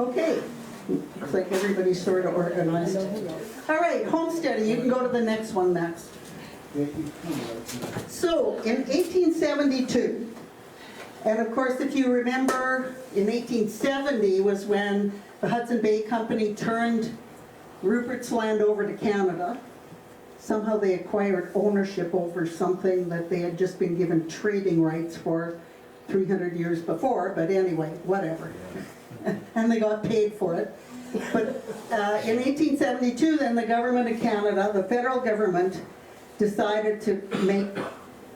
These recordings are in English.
Okay, looks like everybody's sort of organized. All right, homesteading, you can go to the next one, Max. So, in 1872, and of course if you remember, in 1870 was when the Hudson Bay Company turned Rupert's Land over to Canada. Somehow they acquired ownership over something that they had just been given trading rights for 300 years before, but anyway, whatever. And they got paid for it. But in 1872, then the government of Canada, the federal government, decided to make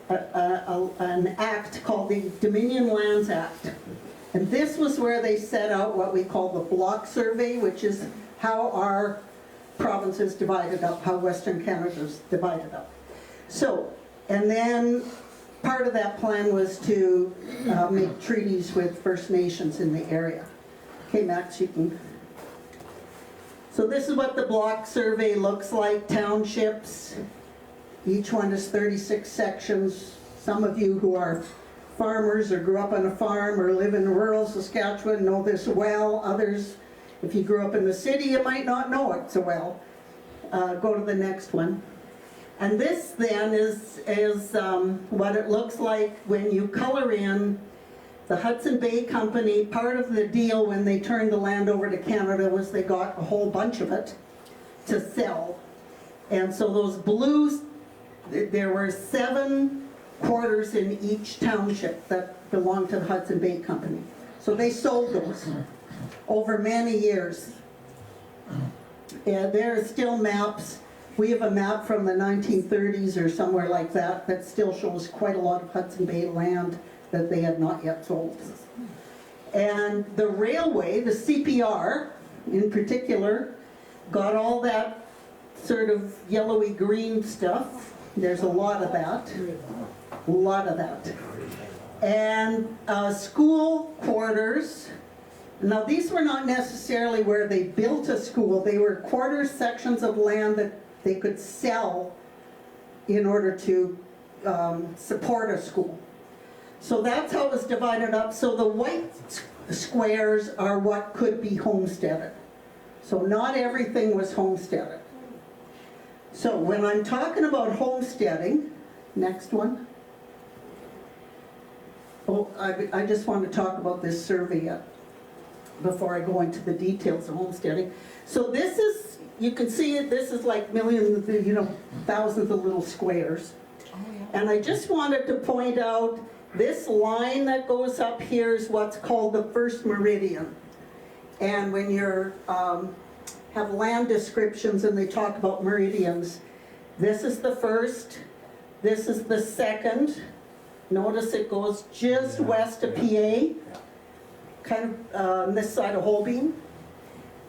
an act called the Dominion Lands Act. And this was where they set out what we call the block survey, which is how our province is divided up, how Western Canada is divided up. So, and then part of that plan was to make treaties with First Nations in the area. Okay, Max, you can. So this is what the block survey looks like, townships. Each one is 36 sections. Some of you who are farmers or grew up on a farm or live in rural Saskatchewan know this well. Others, if you grew up in the city, you might not know it so well. Go to the next one. And this then is what it looks like when you color in the Hudson Bay Company. Part of the deal when they turned the land over to Canada was they got a whole bunch of it to sell. And so those blues, there were 7 quarters in each township that belonged to the Hudson Bay Company. So they sold those over many years. And there are still maps. We have a map from the 1930s or somewhere like that that still shows quite a lot of Hudson Bay land that they had not yet sold. And the railway, the CPR in particular, got all that sort of yellowy green stuff. There's a lot of that. A lot of that. And school quarters. Now these were not necessarily where they built a school. They were quarter sections of land that they could sell in order to support a school. So that's how it was divided up. So the white squares are what could be homesteaded. So not everything was homesteaded. So when I'm talking about homesteading, next one. Oh, I just want to talk about this survey before I go into the details of homesteading. So this is, you can see it, this is like millions, thousands of little squares. And I just wanted to point out this line that goes up here is what's called the first meridian. And when you're have land descriptions and they talk about meridians, this is the first, this is the second. Notice it goes just west of PA, kind of on this side of Holbein,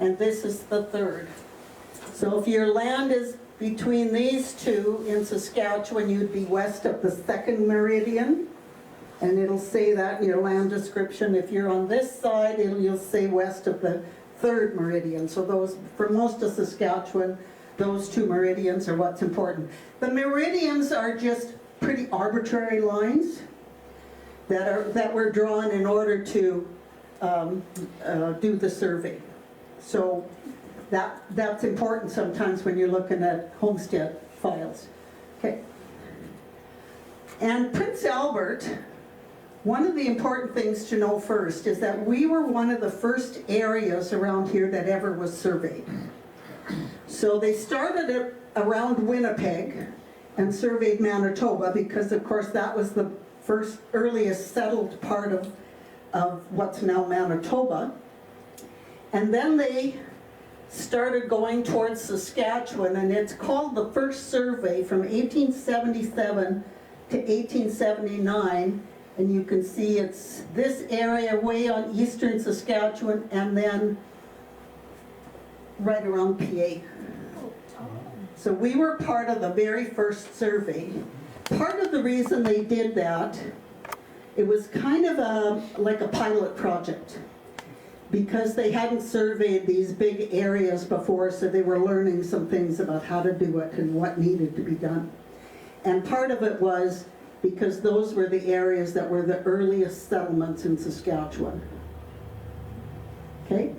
and this is the third. So if your land is between these two in Saskatchewan, you'd be west of the second meridian, and it'll say that in your land description. If you're on this side, you'll say west of the third meridian. So those, for most of Saskatchewan, those 2 meridians are what's important. The meridians are just pretty arbitrary lines that were drawn in order to do the survey. So that's important sometimes when you're looking at homestead files. Okay. And Prince Albert, one of the important things to know first is that we were one of the first areas around here that ever was surveyed. So they started it around Winnipeg and surveyed Manitoba because of course that was the first earliest settled part of what's now Manitoba. And then they started going towards Saskatchewan, and it's called the first survey from 1877 to 1879. And you can see it's this area way on eastern Saskatchewan and then right around PA. So we were part of the very first survey. Part of the reason they did that, it was kind of like a pilot project because they hadn't surveyed these big areas before, so they were learning some things about how to do it and what needed to be done. And part of it was because those were the areas that were the earliest settlements in Saskatchewan. Okay?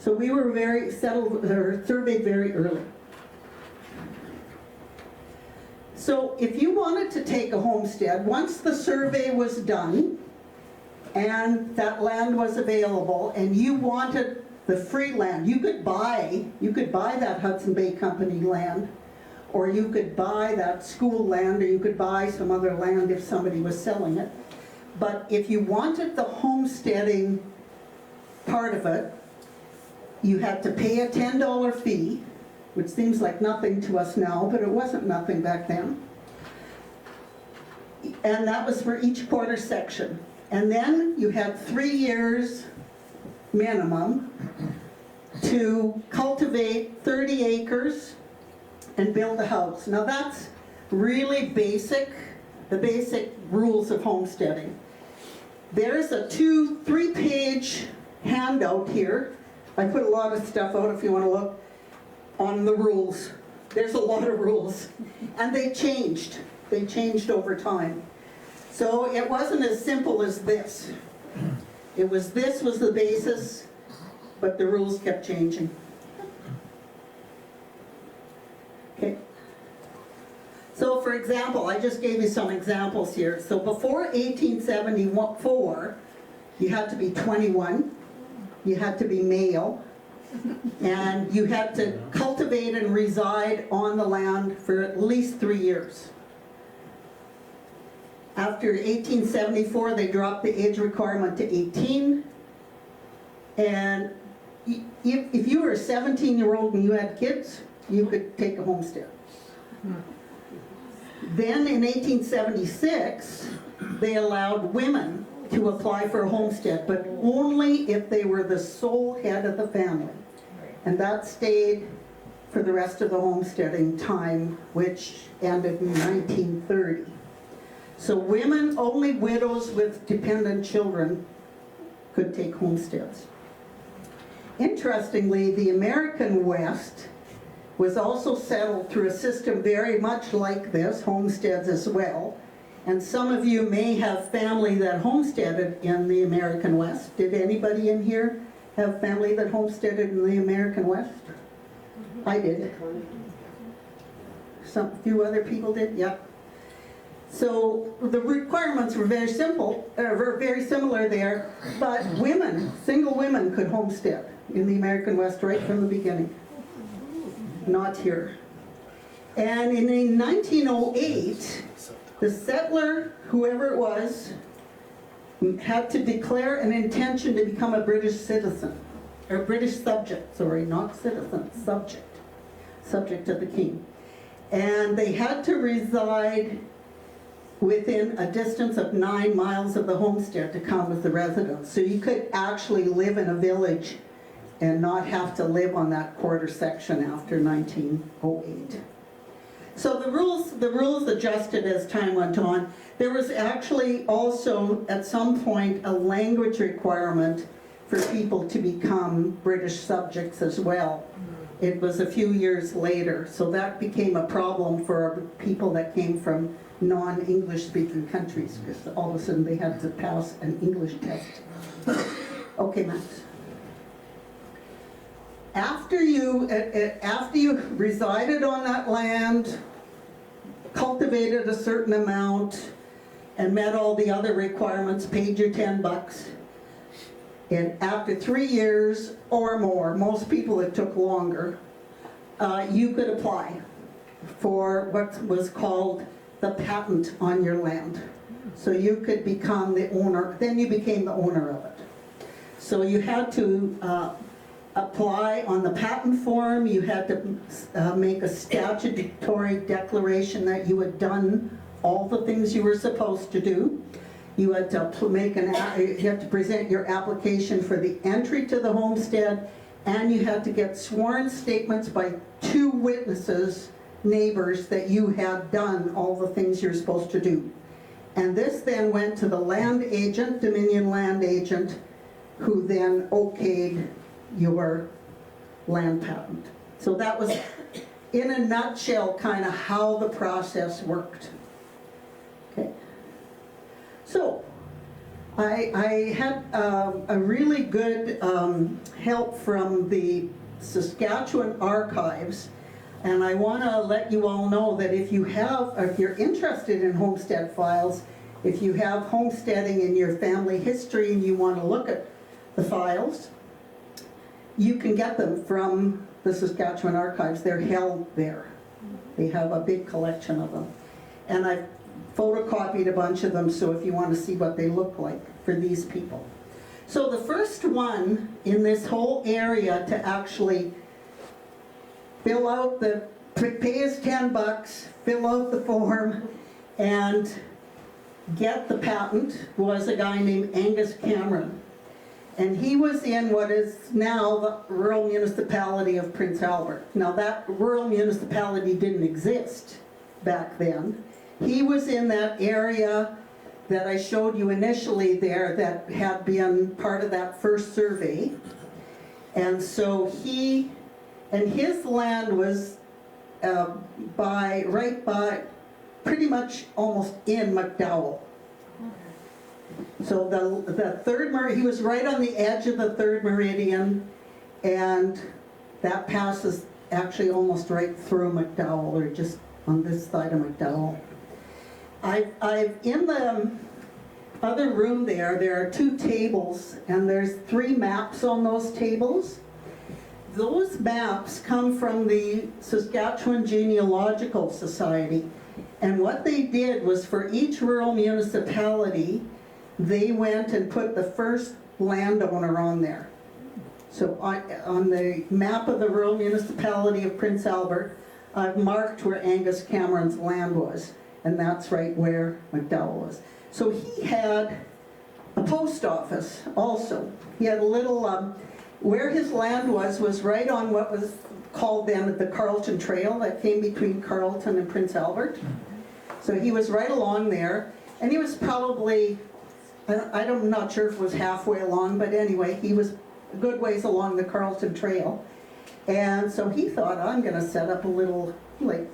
So we were very settled, or surveyed very early. So if you wanted to take a homestead, once the survey was done and that land was available and you wanted the free land, you could buy that Hudson Bay Company land, or you could buy that school land, or you could buy some other land if somebody was selling it. But if you wanted the homesteading part of it, you had to pay a $10 fee, which seems like nothing to us now, but it wasn't nothing back then. And that was for each quarter section. And then you had 3 years minimum to cultivate 30 acres and build a house. Now that's really basic, the basic rules of homesteading. There's a 3-page handout here. I put a lot of stuff out if you want to look on the rules. There's a lot of rules. And they changed. They changed over time. So it wasn't as simple as this. This was the basis, but the rules kept changing. Okay. So for example, I just gave you some examples here. So before 1874, you had to be 21, you had to be male, and you had to cultivate and reside on the land for at least 3 years. After 1874, they dropped the age requirement to 18, and if you were a 17-year-old and you had kids, you could take a homestead. Then in 1876, they allowed women to apply for a homestead, but only if they were the sole head of the family. And that stayed for the rest of the homesteading time, which ended in 1930. So women, only widows with dependent children could take homesteads. Interestingly, the American West was also settled through a system very much like this, homesteads as well. And some of you may have family that homesteaded in the American West. Did anybody in here have family that homesteaded in the American West? I did. A few other people did, yep. So the requirements were very simple, were very similar there, but women, single women could homestead in the American West right from the beginning. Not here. And in 1908, the settler, whoever it was, had to declare an intention to become a British citizen, or British subject, sorry, not citizen, subject of the king. And they had to reside within a distance of 9 miles of the homestead to count as a resident. So you could actually live in a village and not have to live on that quarter section after 1908. So the rules adjusted as time went on. There was actually also at some point a language requirement for people to become British subjects as well. It was a few years later, so that became a problem for people that came from non-English speaking countries, because all of a sudden they had to pass an English test. Okay, Max. After you resided on that land, cultivated a certain amount, and met all the other requirements, paid your $10, and after 3 years or more, most people it took longer, you could apply for what was called the patent on your land. So you could become the owner, then you became the owner of it. So you had to apply on the patent form, you had to make a statutory declaration that you had done all the things you were supposed to do. You had to you had to present your application for the entry to the homestead, and you had to get sworn statements by 2 witnesses, neighbors, that you had done all the things you're supposed to do. And this then went to the land agent, Dominion land agent, who then okayed your land patent. So that was, in a nutshell, kind of how the process worked. Okay. So, I had a really good help from the Saskatchewan archives, and I want to let you all know that if you're interested in homestead files, if you have homesteading in your family history and you want to look at the files, you can get them from the Saskatchewan archives. They're held there. They have a big collection of them. And I've photocopied a bunch of them, so if you want to see what they look like for these people. So the first one in this whole area to actually fill out pay his $10, fill out the form, and get the patent was a guy named Angus Cameron. And he was in what is now the rural municipality of Prince Albert. Now that rural municipality didn't exist back then. He was in that area that I showed you initially there that had been part of that first survey. And so his land was right by, pretty much almost in McDowell. So the third meridian, he was right on the edge of the third meridian, and that passes actually almost right through McDowell, or just on this side of McDowell. I've in the other room there are 2 tables, and there's 3 maps on those tables. Those maps come from the Saskatchewan Genealogical Society, and what they did was for each rural municipality, they went and put the first landowner on there. So on the map of the rural municipality of Prince Albert, I've marked where Angus Cameron's land was, and that's right where McDowell was. So he had a post office also. He had a little, where his land was right on what was called then the Carleton Trail that came between Carleton and Prince Albert. So he was right along there, and he was probably, I'm not sure if it was halfway along, but anyway, he was a good ways along the Carleton Trail. And so he thought, I'm going to set up a little, like,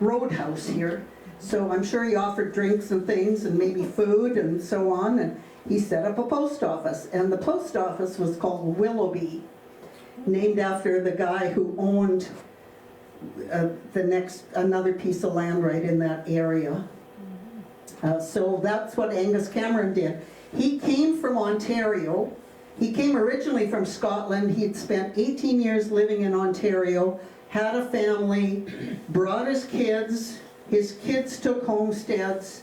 roadhouse here. So I'm sure he offered drinks and things and maybe food and so on, and he set up a post office. And the post office was called Willoughby, named after the guy who owned another piece of land right in that area. So that's what Angus Cameron did. He came from Ontario. He came originally from Scotland. He'd spent 18 years living in Ontario, had a family, brought his kids took homesteads,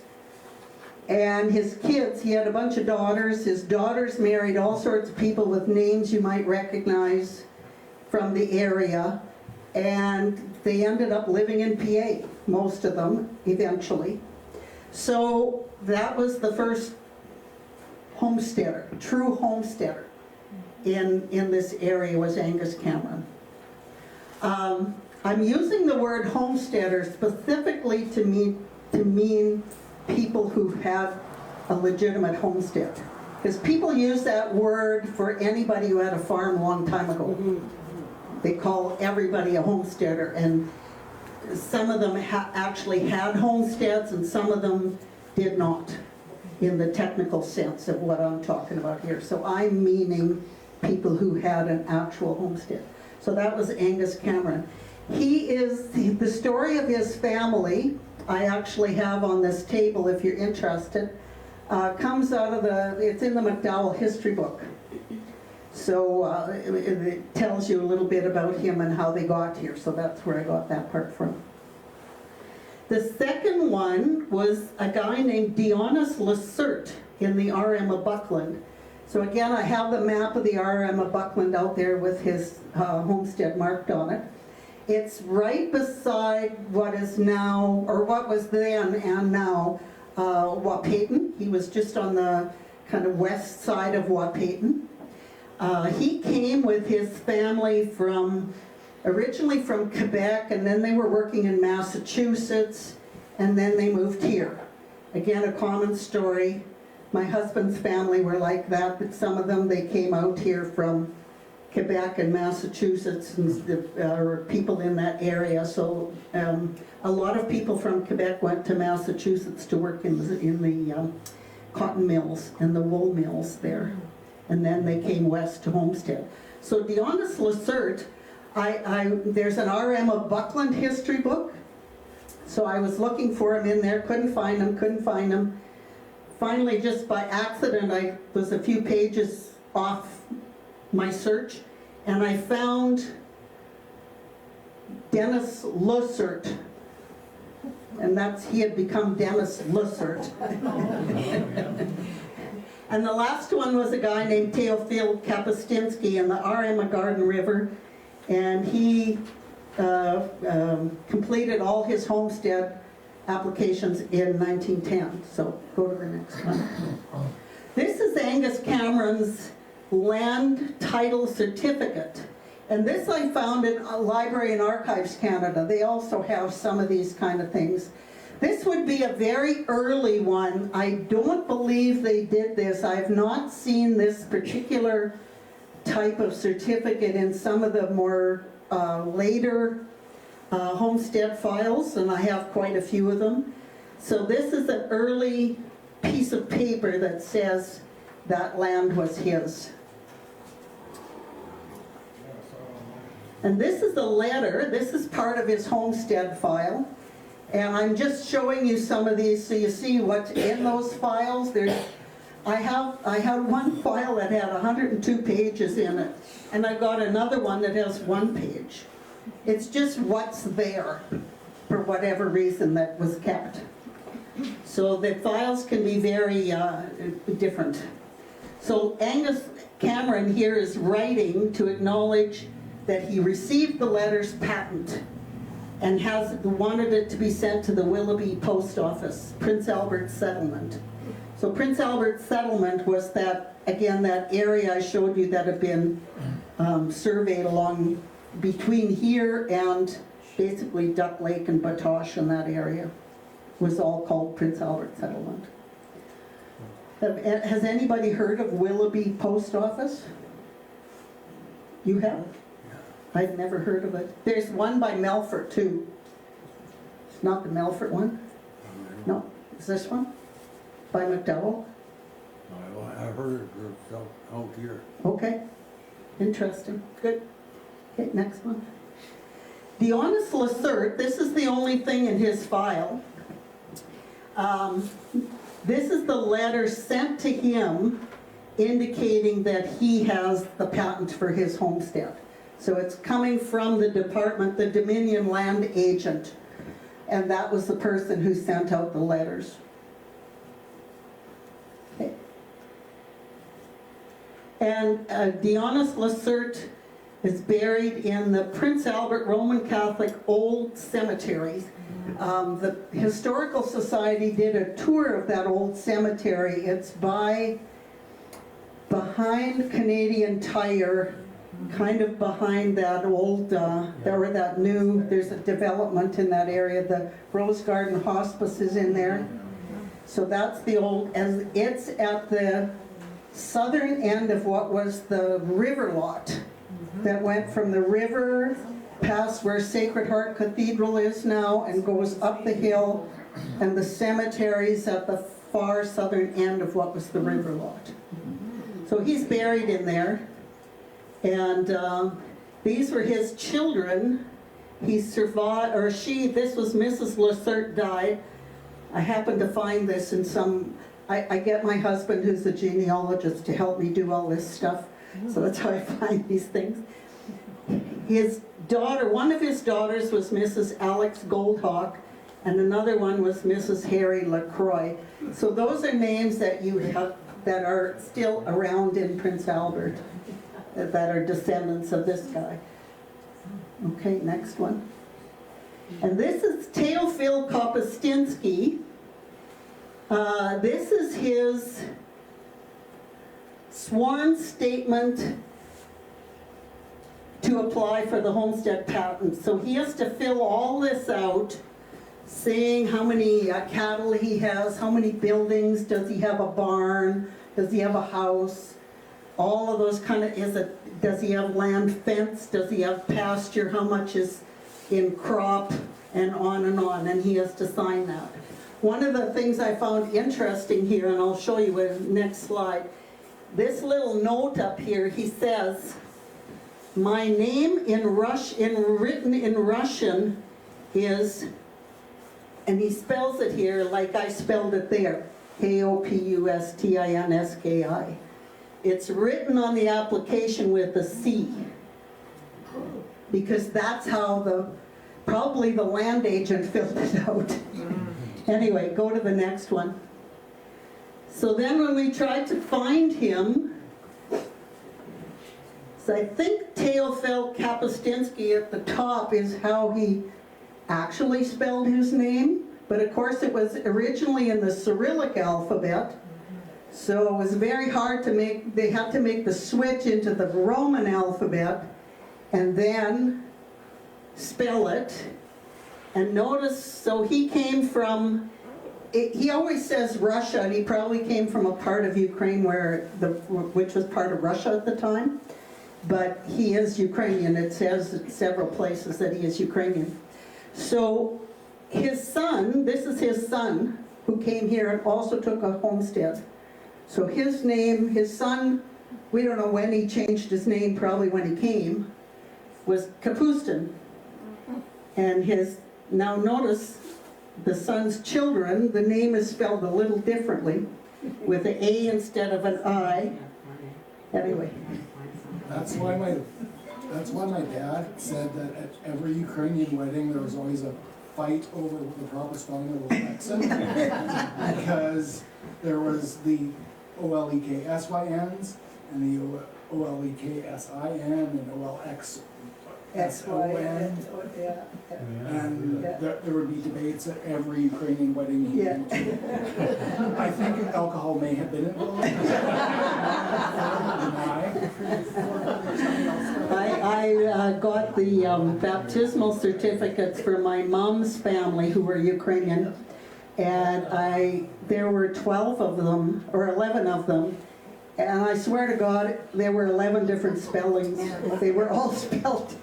and his kids, he had a bunch of daughters. His daughters married all sorts of people with names you might recognize from the area, and they ended up living in PA, most of them, eventually. So that was the first homesteader, true homesteader in this area was Angus Cameron. I'm using the word homesteader specifically to mean people who have a legitimate homestead. Because people use that word for anybody who had a farm a long time ago. They call everybody a homesteader, and some of them actually had homesteads and some of them did not, in the technical sense of what I'm talking about here. So I'm meaning people who had an actual homestead. So that was Angus Cameron. The story of his family, I actually have on this table if you're interested, comes out of it's in the McDowell history book. So it tells you a little bit about him and how they got here, so that's where I got that part from. The second one was a guy named Dionys Lacerte in the RM of Buckland. So again, I have the map of the RM of Buckland out there with his homestead marked on it. It's right beside what is now, or what was then and now, Wahpeton. He was just on the kind of west side of Wahpeton. He came with his family originally from Quebec, and then they were working in Massachusetts, and then they moved here. Again, a common story. My husband's family were like that, but some of them, they came out here from Quebec and Massachusetts, and people in that area. So a lot of people from Quebec went to Massachusetts to work in the cotton mills and the wool mills there. And then they came west to Homestead. So Dionys Lacerte, there's an R.M. of Buckland history book. So I was looking for him in there, couldn't find him. Finally, just by accident, I was a few pages off my search, and I found Dennis Lacerte. And he had become Dennis Lacerte. And the last one was a guy named Teofil Kapuscinski in the R.M. of Garden River, and he completed all his homestead applications in 1910. So go to the next one. This is Angus Cameron's land title certificate. And this I found in Library and Archives Canada. They also have some of these kind of things. This would be a very early one. I don't believe they did this. I have not seen this particular type of certificate in some of the more later homestead files, and I have quite a few of them. So this is an early piece of paper that says that land was his. And this is a letter. This is part of his homestead file. And I'm just showing you some of these so you see what's in those files. I had one file that had 102 pages in it, and I got another one that has 1 page. It's just what's there for whatever reason that was kept. So the files can be very different. So Angus Cameron here is writing to acknowledge that he received the letter's patent and wanted it to be sent to the Willoughby Post Office, Prince Albert Settlement. So Prince Albert Settlement was that area I showed you that had been surveyed along between here and basically Duck Lake and Batoche, and that area was all called Prince Albert Settlement. Has anybody heard of Willoughby Post Office? You have? I've never heard of it. There's one by Melfort too. It's not the Melfort one? No, is this one? By McDowell? I heard it out here. Okay, interesting, good. Okay, next one. Dionys Lacerte, this is the only thing in his file. This is the letter sent to him indicating that he has the patent for his homestead. So it's coming from the department, the Dominion Land Agent, and that was the person who sent out the letters. Okay. And Dionys Lacerte is buried in the Prince Albert Roman Catholic Old Cemetery. The Historical Society did a tour of that old cemetery. It's behind Canadian Tire, kind of behind that old, there's a development in that area. The Rose Garden Hospice is in there. So that's the old, and it's at the southern end of what was the river lot that went from the river past where Sacred Heart Cathedral is now and goes up the hill, and the cemetery's at the far southern end of what was the river lot. So he's buried in there, and these were his children. He survived, or she, this was Mrs. Lacerte died. I happened to find this in some, I get my husband who's a genealogist to help me do all this stuff, so that's how I find these things. His daughter, one of his daughters was Mrs. Alex Goldhawk, and another one was Mrs. Harry LaCroix. So those are names that you have that are still around in Prince Albert, that are descendants of this guy. Okay, next one. And this is Teofil Kapuscinski. This is his sworn statement to apply for the homestead patent. So he has to fill all this out, saying how many cattle he has, how many buildings, does he have a barn, does he have a house, all of those kind of, does he have land fenced, does he have pasture, how much is in crop, and on, and he has to sign that. one of the things I found interesting here, and I'll show you in the next slide, this little note up here, he says, my name written in Russian is, and he spells it here like I spelled it there, Kopustinski. It's written on the application with a C, because that's how probably the land agent filled it out. Anyway, go to the next one. So then when we tried to find him, so I think Teofil Kapustinski at the top is how he actually spelled his name, but of course it was originally in the Cyrillic alphabet, so it was very hard to make, they had to make the switch into the Roman alphabet and then spell it. And notice, so he came from, he always says Russia, and he probably came from a part of Ukraine which was part of Russia at the time, but he is Ukrainian. It says in several places that he is Ukrainian. So his son, this is his son, who came here and also took a homestead. So his name, his son, we don't know when he changed his name, probably when he came, was Kapustin. And now notice, the son's children, the name is spelled a little differently, with an A instead of an I. Anyway. That's why my dad said that at every Ukrainian wedding there was always a fight over the proper spelling of Olexin, because there was the OLEKSYNs and the OLEKSIN and OLX. S-Y-N, yeah. And there would be debates at every Ukrainian wedding he went to. I think alcohol may have been involved. I got the baptismal certificates for my mom's family who were Ukrainian, and there were 12 of them, or 11 of them, and I swear to God, there were 11 different spellings. They were all spelled.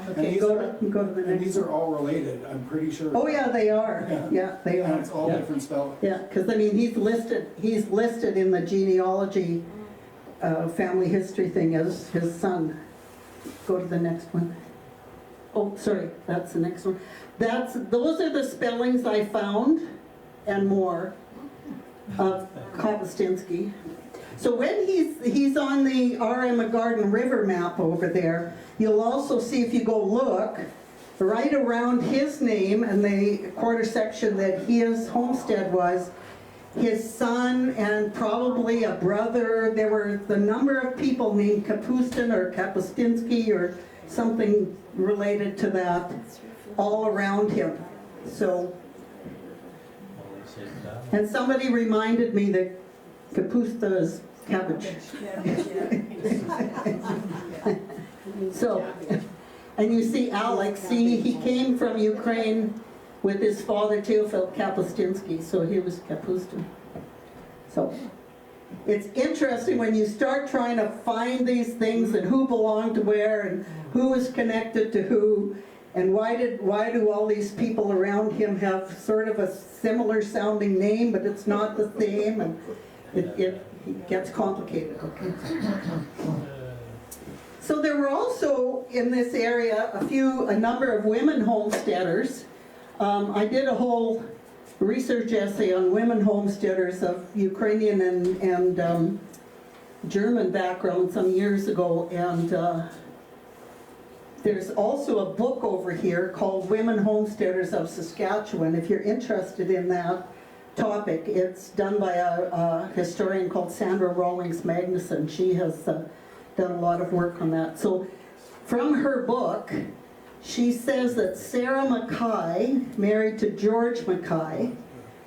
Okay, go to the next. And these are all related, I'm pretty sure. Oh yeah, they are. Yeah, they are. And it's all different spellings. Yeah, because I mean, he's listed in the genealogy family history thing as his son. Go to the next one. Oh, sorry, that's the next one. Those are the spellings I found, and more, of Kapustinski. So when he's on the R.M. Garden River map over there, you'll also see, if you go look, right around his name and the quarter section that his homestead was, his son and probably a brother, there were the number of people named Kapustin or Kapustinski or something related to that all around him. So, and somebody reminded me that kapusta is cabbage. So, and you see Alex, he came from Ukraine with his father Teofil Kapustinski, so he was Kapustin. So, it's interesting when you start trying to find these things and who belonged to where and who was connected to who, and why do all these people around him have sort of a similar sounding name, but it's not the same, and it gets complicated. Okay. So there were also in this area a number of women homesteaders. I did a whole research essay on women homesteaders of Ukrainian and German background some years ago, and there's also a book over here called Women Homesteaders of Saskatchewan. If you're interested in that topic, it's done by a historian called Sandra Rawlings Magnuson. She has done a lot of work on that. So from her book, she says that Sarah Mackay married to George Mackay,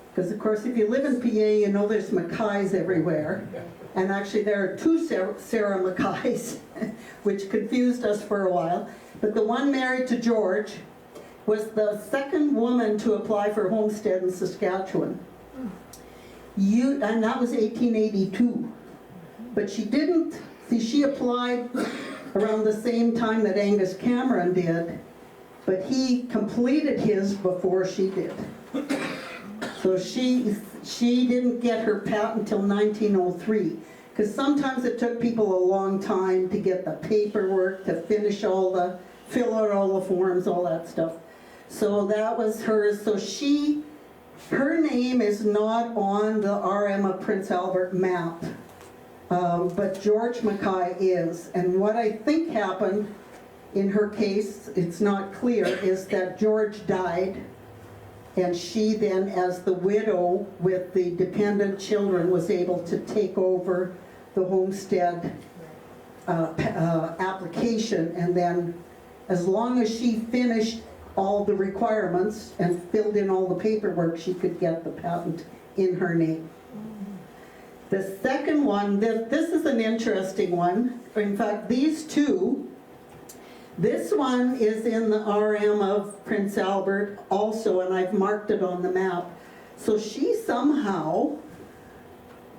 because of course if you live in PA, you know there's Mackays everywhere. And actually there are two Sarah Mackays, which confused us for a while. But the one married to George was the second woman to apply for homestead in Saskatchewan. And that was 1882. But she didn't, see, she applied around the same time that Angus Cameron did. but he completed his before she did. So she didn't get her patent until 1903, because sometimes it took people a long time to get the paperwork, to finish fill out all the forms, all that stuff. So that was hers. So her name is not on the RM of Prince Albert map, but George Mackay is. And what I think happened in her case, it's not clear, is that George died, and she then, as the widow with the dependent children, was able to take over the homestead application, and then as long as she finished all the requirements and filled in all the paperwork, she could get the patent in her name. The second one, this is an interesting one. In fact, these two, this one is in the RM of Prince Albert also, and I've marked it on the map. So she somehow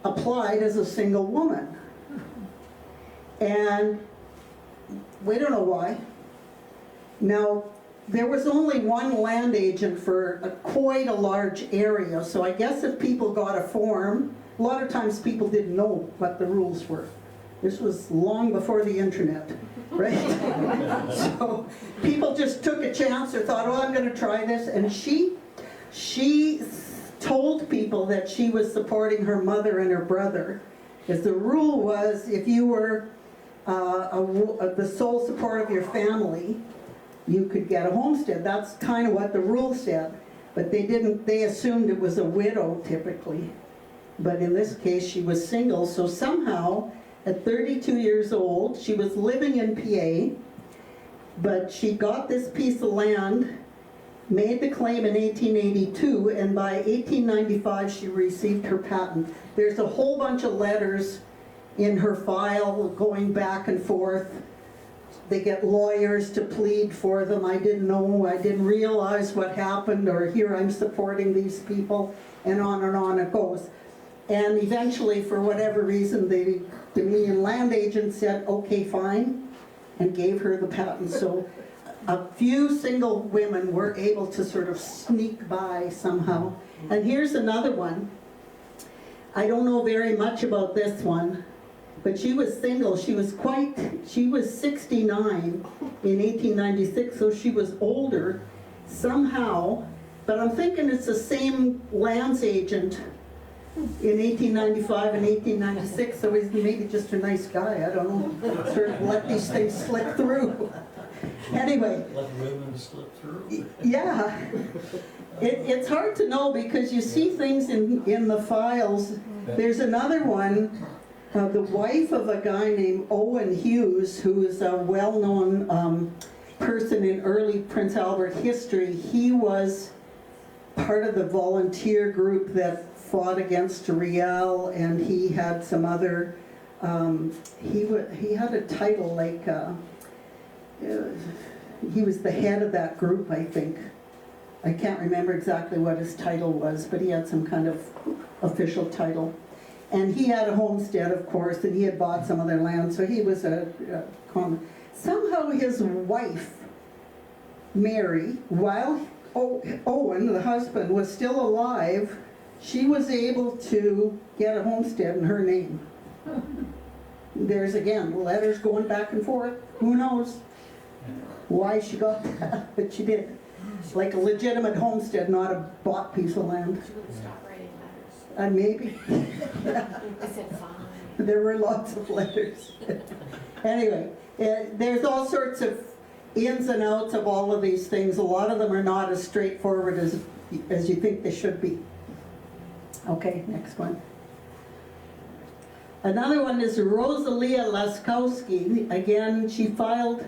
applied as a single woman. And we don't know why. Now, there was only one land agent for quite a large area, so I guess if people got a form, a lot of times people didn't know what the rules were. This was long before the internet, right? So people just took a chance or thought, oh, I'm going to try this, and she told people that she was supporting her mother and her brother, because the rule was if you were the sole support of your family, you could get a homestead. That's kind of what the rule said. But they assumed it was a widow typically. But in this case, she was single. So somehow, at 32 years old, she was living in PA, but she got this piece of land, made the claim in 1882, and by 1895, she received her patent. There's a whole bunch of letters in her file going back and forth. They get lawyers to plead for them. I didn't know, I didn't realize what happened, or here I'm supporting these people, and on it goes. And eventually, for whatever reason, the Dominion land agent said, okay, fine, and gave her the patent. So a few single women were able to sort of sneak by somehow. And here's another one. I don't know very much about this one, but she was single. She was 69 in 1896, so she was older somehow. But I'm thinking it's the same lands agent in 1895 and 1896, so he's maybe just a nice guy, I don't know, sort of let these things slip through. Anyway. Let women slip through? Yeah. It's hard to know because you see things in the files. There's another one, the wife of a guy named Owen Hughes, who is a well-known person in early Prince Albert history. He was part of the volunteer group that fought against Riel, and he had some other, he had a title like, he was the head of that group, I think. I can't remember exactly what his title was, but he had some kind of official title. And he had a homestead, of course, and he had bought some of their land, so he was a common. Somehow his wife, Mary, while Owen, the husband, was still alive, she was able to get a homestead in her name. There's again, letters going back and forth. Who knows why she got that, but she did. Like a legitimate homestead, not a bought piece of land. She would stop writing letters. Maybe. I said fine. There were lots of letters. Anyway, there's all sorts of ins and outs of all of these things. A lot of them are not as straightforward as you think they should be. Okay, next one. Another one is Rosalia Laskowski. Again, she filed.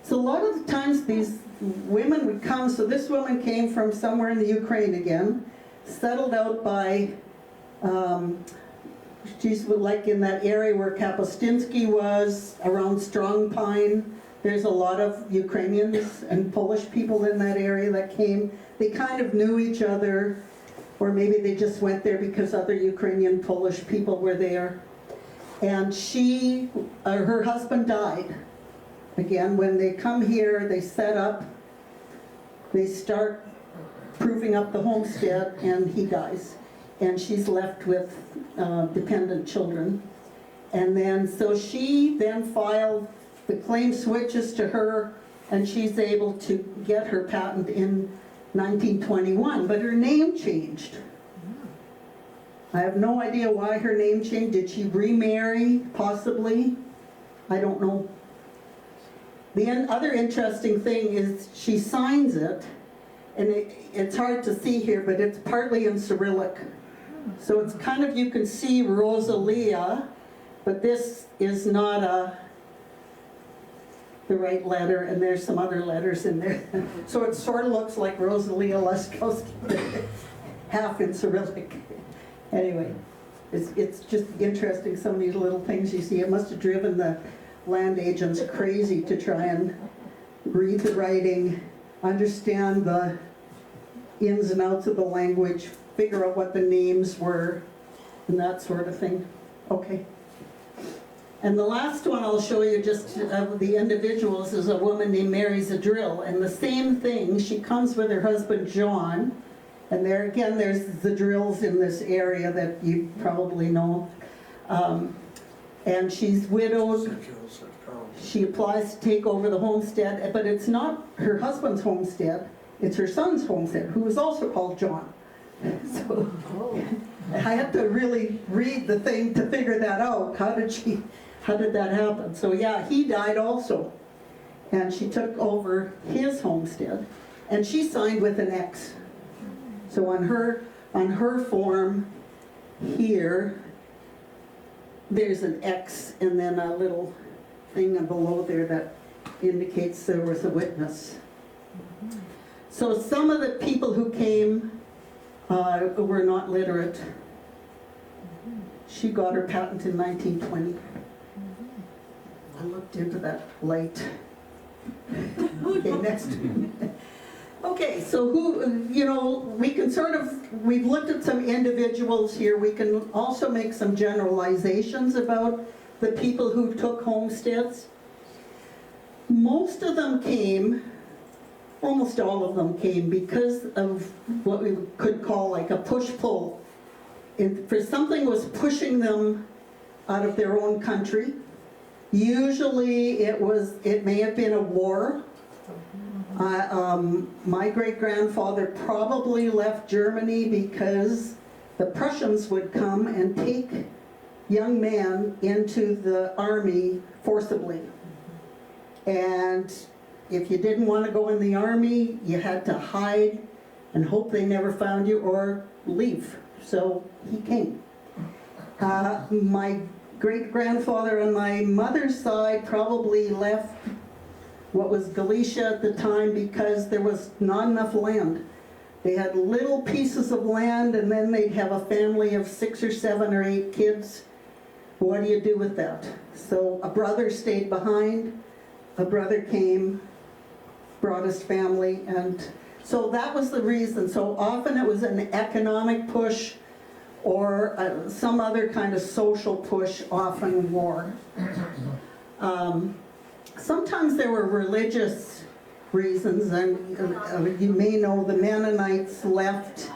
So a lot of the times these women would come. So this woman came from somewhere in the Ukraine again, settled out by, she's like in that area where Kapustinski was, around Strong Pine. There's a lot of Ukrainians and Polish people in that area that came. They kind of knew each other, or maybe they just went there because other Ukrainian Polish people were there. And her husband died. Again, when they come here, they set up They start proving up the homestead, and he dies. And she's left with dependent children. And then, so she then filed, the claim switches to her, and she's able to get her patent in 1921, but her name changed. I have no idea why her name changed. Did she remarry, possibly? I don't know. The other interesting thing is she signs it, and it's hard to see here, but it's partly in Cyrillic. So it's kind of, you can see Rosalia, but this is not the right letter, and there's some other letters in there. So it sort of looks like Rosalia Leskowski, half in Cyrillic. Anyway, it's just interesting, some of these little things you see. It must have driven the land agents crazy to try and read the writing, understand the ins and outs of the language, figure out what the names were, and that sort of thing. Okay. And the last one I'll show you, just of the individuals, is a woman named Mary Zadrill. And the same thing, she comes with her husband John, and there again there's Zadrills in this area that you probably know. And she's widowed. She applies to take over the homestead, but it's not her husband's homestead, it's her son's homestead, who is also called John. So I had to really read the thing to figure that out. How did that happen? So yeah, he died also. And she took over his homestead, and she signed with an X. So on her form here, there's an X and then a little thing below there that indicates there was a witness. So some of the people who came were not literate. She got her patent in 1920. I looked into that light. Okay, next. Okay, so we can we've looked at some individuals here. We can also make some generalizations about the people who took homesteads. Most of them came, almost all of them came, because of what we could call like a push-pull. For something was pushing them out of their own country. Usually it may have been a war. My great-grandfather probably left Germany because the Prussians would come and take young men into the army forcibly. And if you didn't want to go in the army, you had to hide and hope they never found you or leave. So he came. My great-grandfather on my mother's side probably left what was Galicia at the time because there was not enough land. They had little pieces of land, and then they'd have a family of 6 or 7 or 8 kids. What do you do with that? So a brother stayed behind. A brother came, brought his family, and so that was the reason. So often it was an economic push or some other kind of social push, often war. Sometimes there were religious reasons, and you may know the Mennonites left,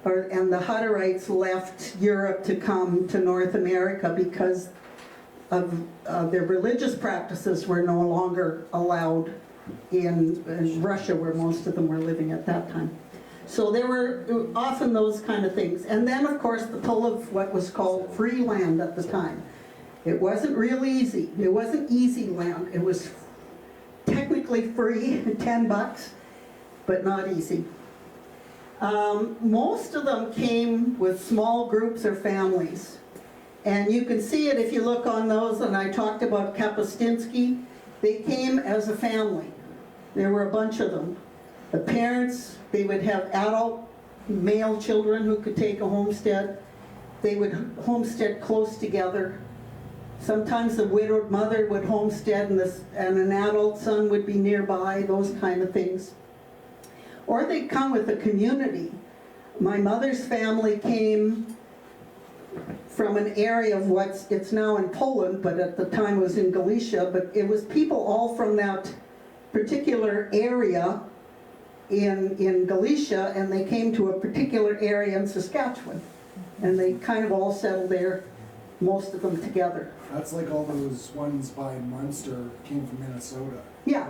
and the Hutterites left Europe to come to North America because of their religious practices were no longer allowed in Russia, where most of them were living at that time. So there were often those kind of things. And then, of course, the pull of what was called free land at the time. It wasn't real easy. It wasn't easy land. It was technically free, 10 bucks, but not easy. Most of them came with small groups or families. And you can see it if you look on those, and I talked about Kapuscinski. They came as a family. There were a bunch of them. The parents, they would have adult male children who could take a homestead. They would homestead close together. Sometimes the widowed mother would homestead and an adult son would be nearby, those kind of things. Or they'd come with a community. My mother's family came from an area of it's now in Poland, but at the time was in Galicia, but it was people all from that particular area in Galicia, and they came to a particular area in Saskatchewan. And they kind of all settled there, most of them together. That's like all those ones by Munster came from Minnesota. Yeah.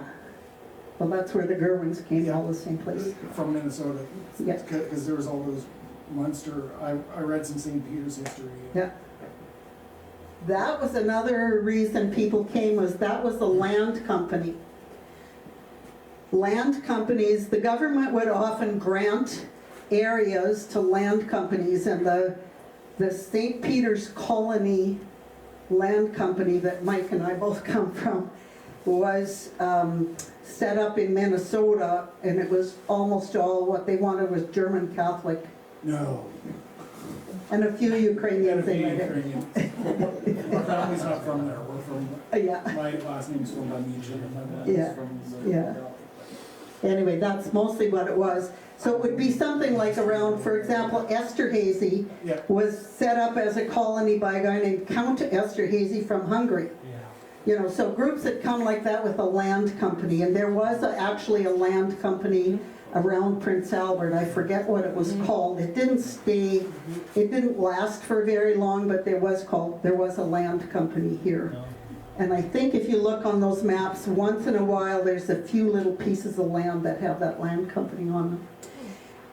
Well, that's where the Gerwings came, all the same place. From Minnesota. Yeah. Because there was all those Munster, I read some St. Peter's history. Yeah. That was another reason people came, was that was the land company. Land companies, the government would often grant areas to land companies, and the St. Peter's Colony Land Company that Mike and I both come from was set up in Minnesota, and it was almost all what they wanted was German Catholic. No. And a few Ukrainians in it. Ukrainian. Our family's not from there. We're from, Yeah. my last name's from Bemidji, and my mom's Yeah. from the Yeah. Anyway, that's mostly what it was. So it would be something like around, for example, Esterhazy Yeah. was set up as a colony by a guy named Count Esterhazy from Hungary. You know, so groups that come like that with a land company, and there was actually a land company around Prince Albert. I forget what it was called. It didn't stay, it didn't last for very long, but there was a land company here. And I think if you look on those maps, once in a while, there's a few little pieces of land that have that land company on them.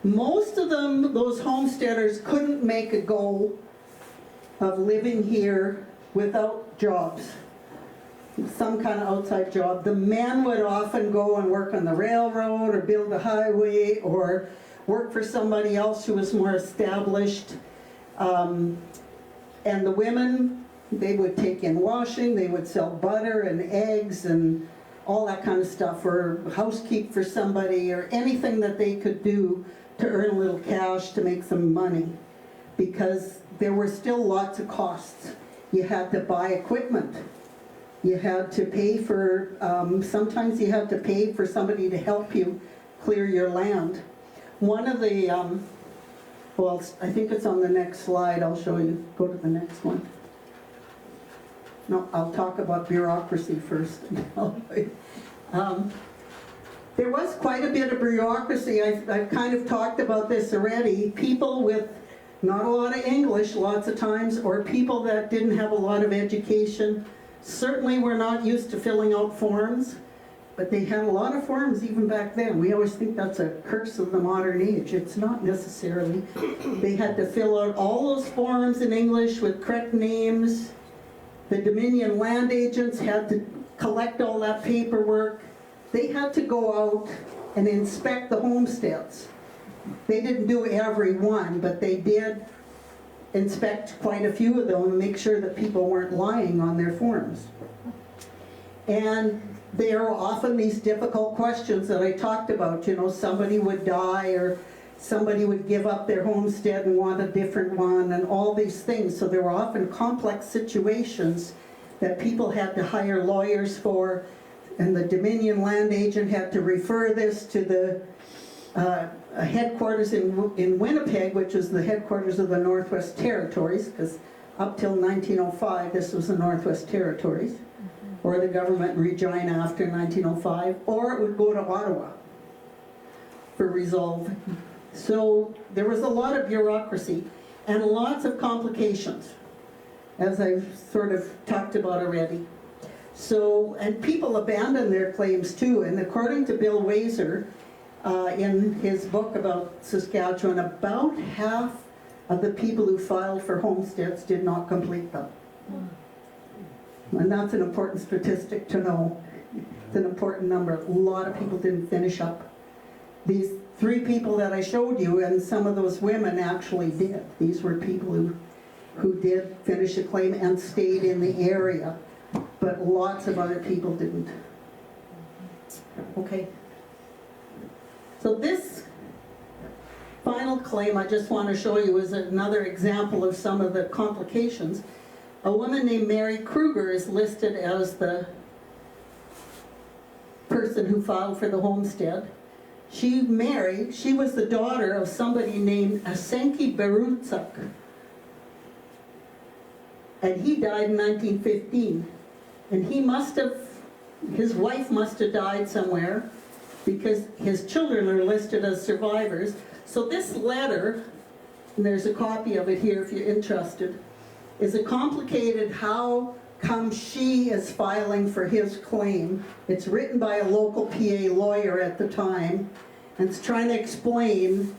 Most of them, those homesteaders, couldn't make a go of living here without jobs. Some kind of outside job. The men would often go and work on the railroad or build a highway or work for somebody else who was more established. And the women, they would take in washing, they would sell butter and eggs and all that kind of stuff, or housekeep for somebody, or anything that they could do to earn a little cash to make some money, because there were still lots of costs. You had to buy equipment. You had to pay for, sometimes you had to pay for somebody to help you clear your land. One of the, well, I think it's on the next slide, I'll show you, go to the next one. No, I'll talk about bureaucracy first. There was quite a bit of bureaucracy. I've kind of talked about this already. People with not a lot of English lots of times, or people that didn't have a lot of education, certainly were not used to filling out forms, but they had a lot of forms even back then. We always think that's a curse of the modern age. It's not necessarily. They had to fill out all those forms in English with correct names. The Dominion land agents had to collect all that paperwork. They had to go out and inspect the homesteads. They didn't do every one, but they did inspect quite a few of them and make sure that people weren't lying on their forms. And there are often these difficult questions that I talked about. You know, somebody would die, or somebody would give up their homestead and want a different one, and all these things. So there were often complex situations that people had to hire lawyers for, and the Dominion land agent had to refer this to the headquarters in Winnipeg, which is the headquarters of the Northwest Territories, because up till 1905 this was the Northwest Territories, or the government in Regina after 1905, or it would go to Ottawa for resolve. So there was a lot of bureaucracy and lots of complications, as I've sort of talked about already. So, and people abandoned their claims too, and according to Bill Wazer, in his book about Saskatchewan, about half of the people who filed for homesteads did not complete them. And that's an important statistic to know. It's an important number. A lot of people didn't finish up. These 3 people that I showed you, and some of those women actually did. These were people who did finish a claim and stayed in the area, but lots of other people didn't. Okay. So this final claim I just want to show you is another example of some of the complications. A woman named Mary Kruger is listed as the person who filed for the homestead. She was the daughter of somebody named Asenki Berutzak. And he died in 1915. And his wife must have died somewhere. because his children are listed as survivors. So this letter, and there's a copy of it here if you're interested, is a complicated how come she is filing for his claim. It's written by a local PA lawyer at the time, and it's trying to explain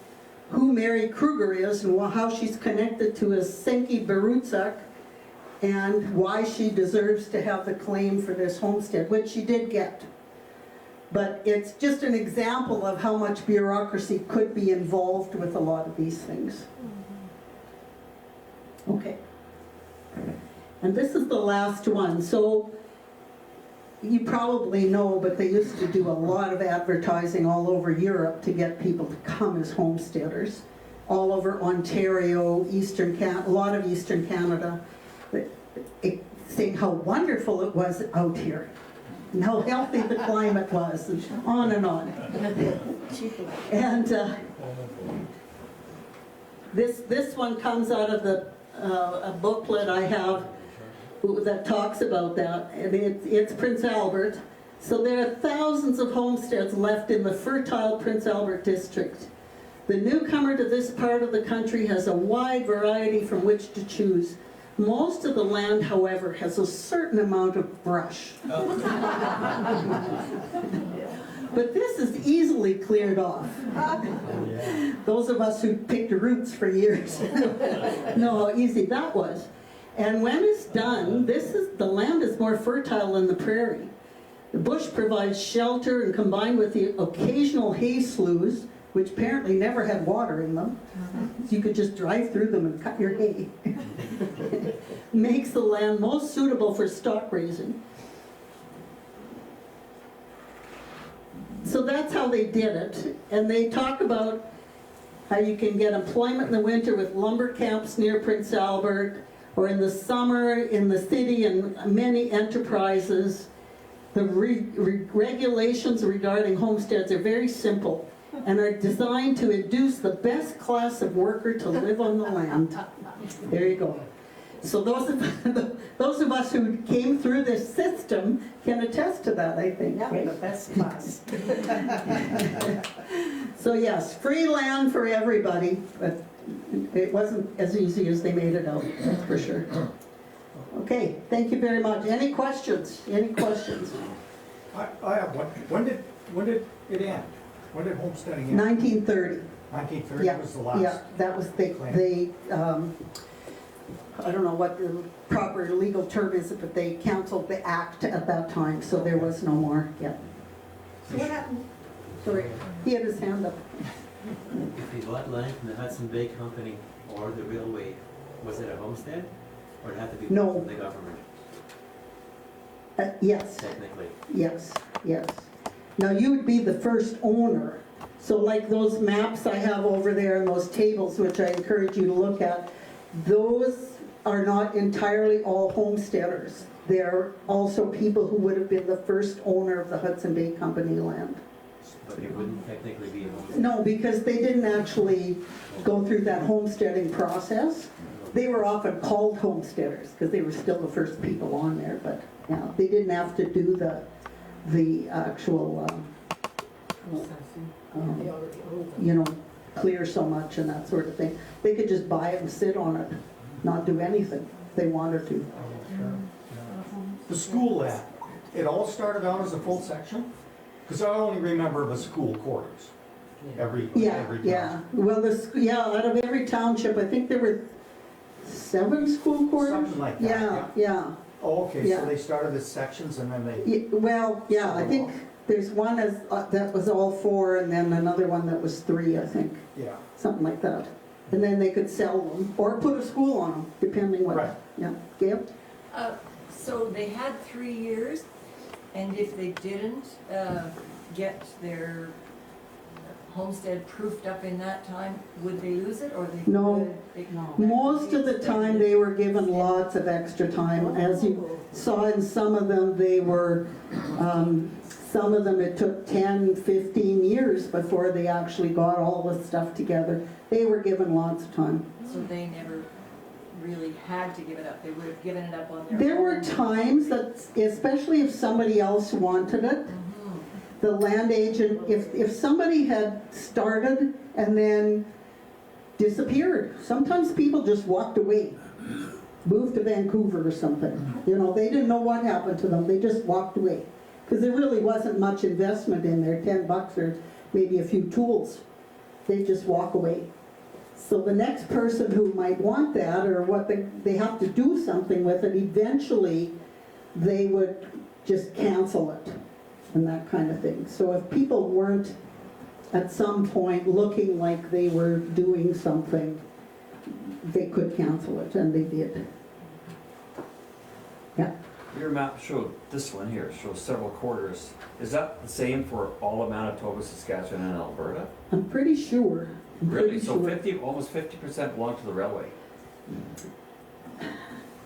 who Mary Kruger is and how she's connected to a Senki Barutsak and why she deserves to have the claim for this homestead, which she did get. But it's just an example of how much bureaucracy could be involved with a lot of these things. Okay. And this is the last one. So you probably know, but they used to do a lot of advertising all over Europe to get people to come as homesteaders. All over Ontario, a lot of Eastern Canada, saying how wonderful it was out here, and how healthy the climate was, and on and on. And this one comes out of a booklet I have that talks about that, and it's Prince Albert. So there are thousands of homesteads left in the fertile Prince Albert district. The newcomer to this part of the country has a wide variety from which to choose. Most of the land, however, has a certain amount of brush. But this is easily cleared off. Those of us who picked roots for years know how easy that was. And when it's done, the land is more fertile than the prairie. The bush provides shelter, and combined with the occasional hay sloughs, which apparently never had water in them, so you could just drive through them and cut your hay, makes the land most suitable for stock raising. So that's how they did it. And they talk about how you can get employment in the winter with lumber camps near Prince Albert, or in the summer in the city, and many enterprises. The regulations regarding homesteads are very simple and are designed to induce the best class of worker to live on the land. There you go. So those of us who came through this system can attest to that, I think. Yeah, the best class. So yes, free land for everybody, but it wasn't as easy as they made it out, that's for sure. Okay, thank you very much. Any questions? Any questions? I have one. When did it end? When did homesteading end? 1930. 1930 Yeah, was the last. yeah, that was they I don't know what the proper legal term is, but they canceled the act at that time, so there was no more. Yeah. So what happened? Sorry, he had his hand up. If you bought land from the Hudson Bay Company or the railway, was it a homestead? Or it had to be No. from the government, Yes. technically? Yes, yes. Now you would be the first owner. So like those maps I have over there and those tables, which I encourage you to look at, those are not entirely all homesteaders. They're also people who would have been the first owner of the Hudson Bay Company land. But it wouldn't technically be a homestead? No, because they didn't actually go through that homesteading process. They were often called homesteaders because they were still the first people on there, but yeah, they didn't have to do the actual, you know, clear so much and that sort of thing. They could just buy it and sit on it, not do anything if they wanted to. The school land, it all started out as a full section? Because I only remember the school quarters. Every Yeah, town. yeah. Well, out of every township, I think there were 7 school quarters? Something like that, Yeah, yeah. Oh, okay, Yeah. so they started as sections and then they, Well, yeah, I think there's one that was all 4, and then another one that was 3, I think, yeah. something like that. And then they could sell them, or put a school on them, depending what. Right. Yeah, Gail? So they had 3 years, and if they didn't get their homestead proofed up in that time, would they lose it, or they? No. Most of the time, they were given lots of extra time. As you saw in some of them, they were, some of them it took 10, 15 years before they actually got all the stuff together. They were given lots of time. So they never really had to give it up, they would have given it up on their own? There were times that, especially if somebody else wanted it, the land agent, if somebody had started and then disappeared, sometimes people just walked away, moved to Vancouver or something. You know, they didn't know what happened to them, they just walked away. Because there really wasn't much investment in there, $10 or maybe a few tools. They just walk away. So the next person who might want that, or what they have to do something with it, eventually they would just cancel it and that kind of thing. So if people weren't at some point looking like they were doing something, they could cancel it, and they did. Yeah. Your map showed, this one here, shows several quarters. Is that the same for all of Manitoba, Saskatchewan, and Alberta? I'm pretty sure. I'm Really? pretty So sure. 50, almost 50% belong to the railway?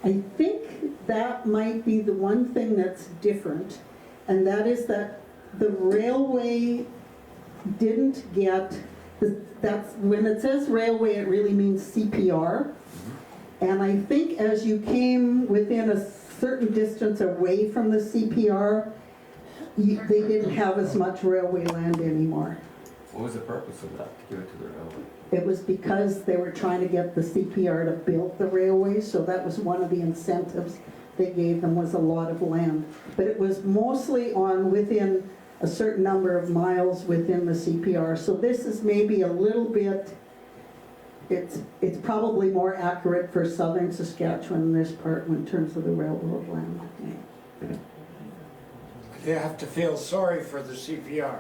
I think that might be the one thing that's different, and that is that the railway didn't get, that's, when it says railway, it really means CPR. And I think as you came within a certain distance away from the CPR, they didn't have as much railway land anymore. What was the purpose of that, to give it to the railway? It was because they were trying to get the CPR to build the railway, so that was one of the incentives they gave them, was a lot of land. But it was mostly on within a certain number of miles within the CPR. So this is maybe a little bit, it's probably more accurate for southern Saskatchewan, this part, in terms of the railroad land. You have to feel sorry for the CPR.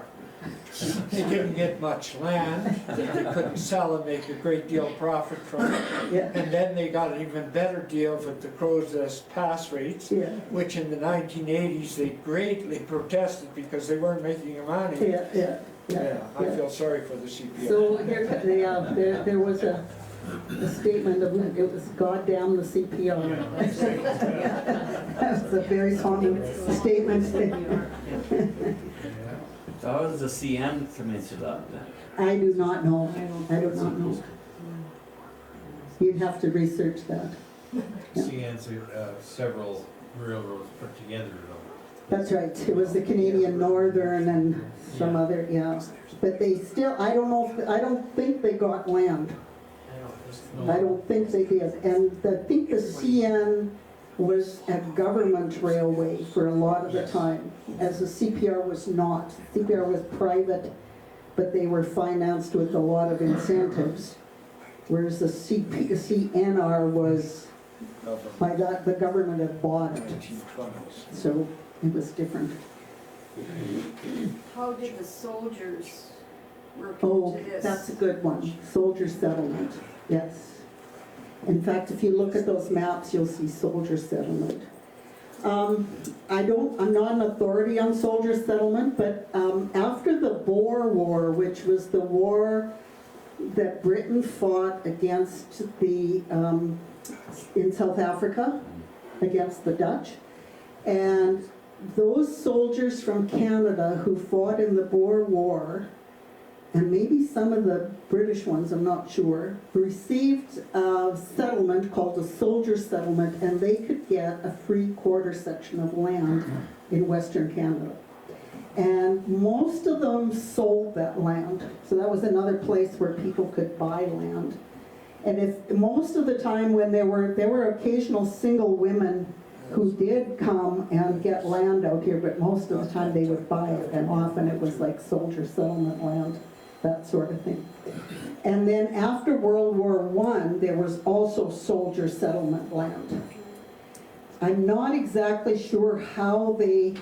They didn't get much land, they couldn't sell and make a great deal of profit from it. Yeah. And then they got an even better deal with the Crow's pass rates, Yeah. which in the 1980s they greatly protested because they weren't making any money. Yeah. I feel sorry for the CPR. So here, there was a statement of, it was "goddamn the CPR." That was a very common statement. So how does the CN come into that then? I do not know. I do not know. You'd have to research that. Yeah. CN's several railroads put together though. That's right. It was the Canadian Northern and some other, yeah. But they still, I don't think they got land. I don't think they did. And I think the CN was a government railway for a lot of the time, as the CPR was not. CPR was private, but they were financed with a lot of incentives, whereas the CNR was, by that, the government had bought it. 1920s. So it was different. How did the soldiers work Oh, into this? that's a good one. Soldier settlement, yes. In fact, if you look at those maps, you'll see soldier settlement. I'm not an authority on soldier settlement, but after the Boer War, which was the war that Britain fought against the, in South Africa, against the Dutch, and those soldiers from Canada who fought in the Boer War, and maybe some of the British ones, I'm not sure, received a settlement called a soldier settlement, and they could get a free quarter section of land in Western Canada. And most of them sold that land, so that was another place where people could buy land. And if most of the time when there were occasional single women who did come and get land out here, but most of the time they would buy it, and often it was like soldier settlement land, that sort of thing. And then after World War I, there was also soldier settlement land. I'm not exactly sure how they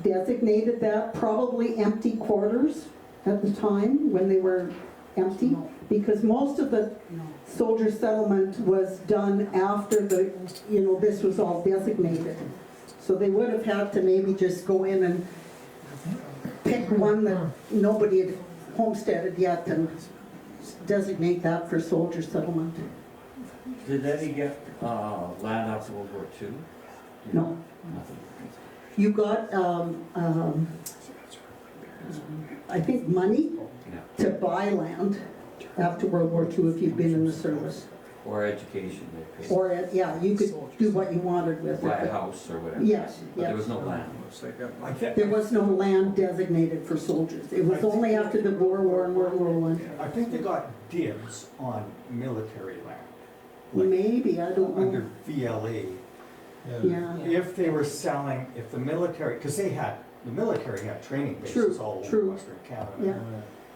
designated that, probably empty quarters at the time when they were empty, because most of the soldier settlement was done after the, this was all designated. So they would have had to maybe just go in and pick one that nobody had homesteaded yet and designate that for soldier settlement. Did any get land after World War II? No. Nothing. You got, I think, money Yeah. to buy land after World War II if you'd been in the service. Or education, they paid. Or, yeah, you could do what you wanted with Buy a it. house or whatever. Yes, But there yes. was no land. I think, There was no land designated for soldiers. It was only after the Boer War and World War One. I think they got dibs on military land. Maybe, I don't Under know. VLA. Yeah, If they were selling, if the military, because the military had training bases True, all over true. Western Canada. yeah.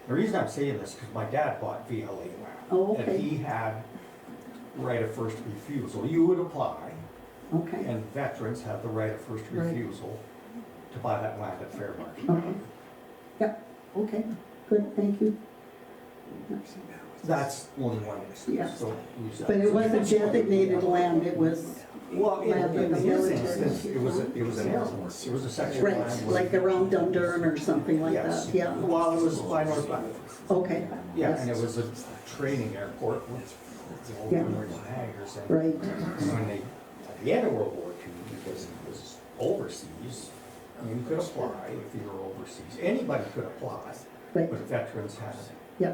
The reason I'm saying this, because my dad bought VLA land. Oh, And okay, he had right of first refusal. You would apply, okay, and veterans have the right of first Right. refusal to buy that land at fair market. okay. Yeah, okay, good, thank you. That's only one Yeah. instance, so use that. But it wasn't designated land, it was, Well, land that in the his military- instance, it was an air force, it was a section of land. right, where- like around Dundurn or something like Yes. that, yeah. Well, it was by North Battleford. Okay, Yeah, yes. and it was a training airport with the old Yeah. American hangars. And Right, when they, at the end of World War II, because it was overseas, you could apply if you were overseas. Anybody could apply, right, but veterans had yeah,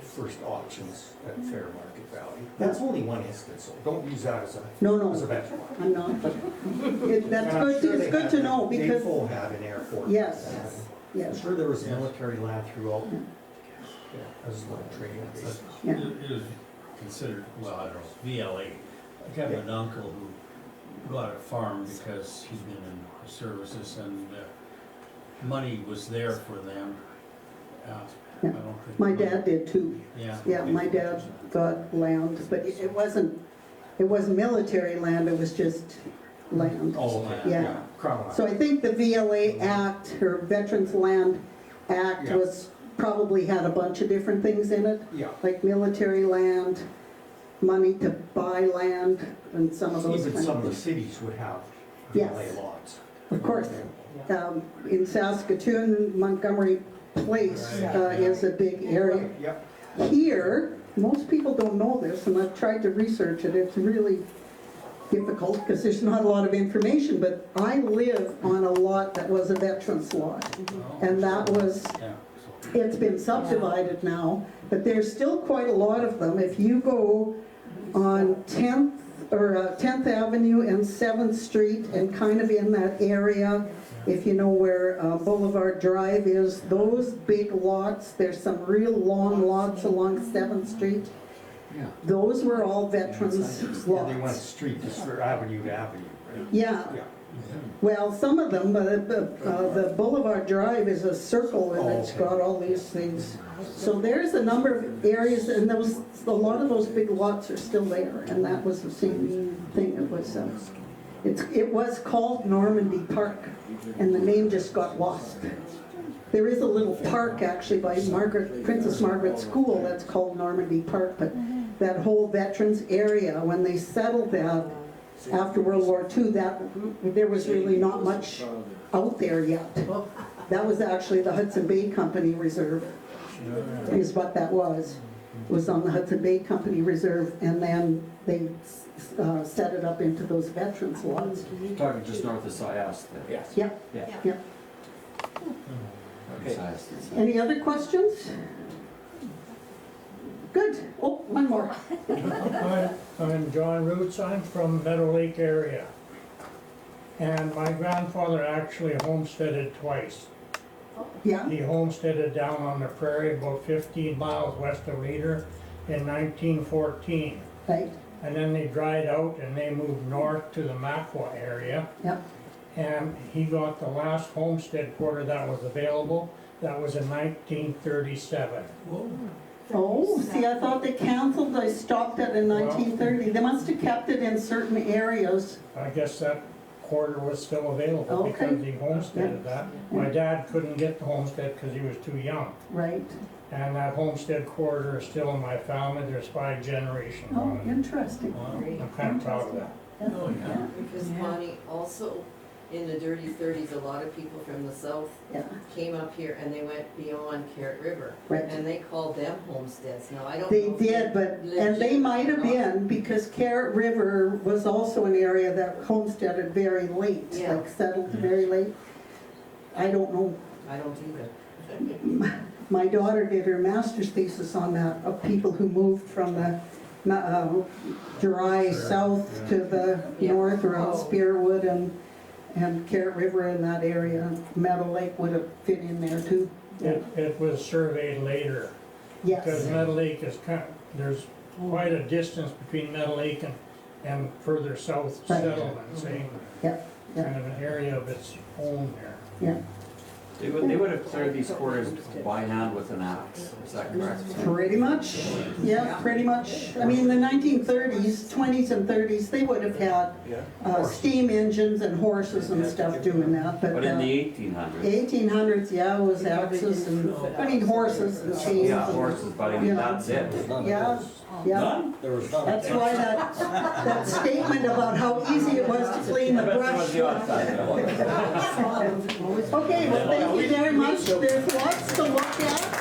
first options at fair market value. That's only one instance, so don't use that as a no, as a no, benchmark. I'm not, but that's And I'm good, sure it's they good had- to know because, They full had an airport. Yes. I'm yes, sure there was military land throughout, as like training bases. yeah, It was considered, well, I don't know, VLA. I have an uncle who bought a farm because he'd been in the services and money was there for them. I Yeah. don't think. my dad did too. Yeah. Yeah, my dad got land, but it wasn't military land, it was just land. Oh, Yeah. Crown So I think the VLA Act, or Veterans Land Act, Yeah. was, probably had a bunch of different things in it, Yeah. like military land, money to buy land, and some of those Even kind some of of the things. cities would have Yes. VLA lots. Of course, in Saskatoon, Montgomery Place is a big area. Yep. Here, most people don't know this, and I've tried to research it, it's really difficult because there's not a lot of information, but I live on a lot that was a veterans lot. And that was, Yeah. it's been subdivided now, but there's still quite a lot of them. If you go on 10th Avenue and 7th Street and kind of in that area, if you know where Boulevard Drive is, those big lots, there's some real long lots along 7th Street. Those were all veterans Yeah, they went lots. street to street, avenue to avenue, right? Yeah, Yeah. well, some of them, the Boulevard Drive is a circle and it's okay. got all these things. So there's a number of areas, and those, a lot of those big lots are still there, and that was the same thing. It was called Normandy Park, and the name just got lost. There is a little park actually by Princess Margaret School that's called Normandy Park, but that whole veterans area, when they settled that after World War II, there was really not much out there yet. That was actually the Hudson Bay Company Reserve, is what that was. It was on the Hudson Bay Company Reserve, and then they set it up into those veterans lots. Talking just north of Syast then. Yes. Yep, Yeah. yep. Okay. Any other questions? Good. Oh, one more. I'm John Roots, I'm from Meadow Lake area. And my grandfather actually homesteaded twice. Yeah, He homesteaded down on the prairie about 15 miles west of Leader in 1914. right, And then they dried out and they moved north to the Maqua area. yep. And he got the last homestead quarter that was available. That was in 1937. Oh, see, I thought they canceled, they stopped it in 1930. They must have kept it in certain areas. I guess that quarter was still available Okay. because he homesteaded that. My dad couldn't get the homestead because he was too young. Right. And that homestead quarter is still in my family. There's 5 generations Oh, on it. interesting. I'm kind of proud of that. Oh, yeah. Because Connie, also in the dirty 30s, a lot of people from the south Yeah, came up here and they went beyond Carrot River. right. And they called them homesteads. Now, I don't know. They if did, but, and they might have been, because Carrot River was also an area that homesteaded very late, Yeah. like settled very late. I don't know. I don't either. My daughter did her master's thesis on that, of people who moved from the dry south to the north around Spearwood and Carrot River in that area. Meadow Lake would have fit in there too. It was surveyed later, because Yes, Meadow Lake is there's quite a distance between Meadow Lake and further south Right. settlements, eh? yeah, Kind of an area of its own there. yeah. They would have cleared these quarters by hand with an axe, is that correct? Pretty much, yeah, pretty much. I mean, the 1930s, 20s and 30s, they would have had steam engines and horses and stuff doing that, But in the but 1800s? 1800s, yeah, it was axes and, I mean, horses and chains. Yeah, and- horses, but I mean, that's it. Yeah, yeah. There was none. That's why that statement about how easy it was to clean the I bet there brush. was the odd side. Okay, well, thank you very much. There's lots to look at.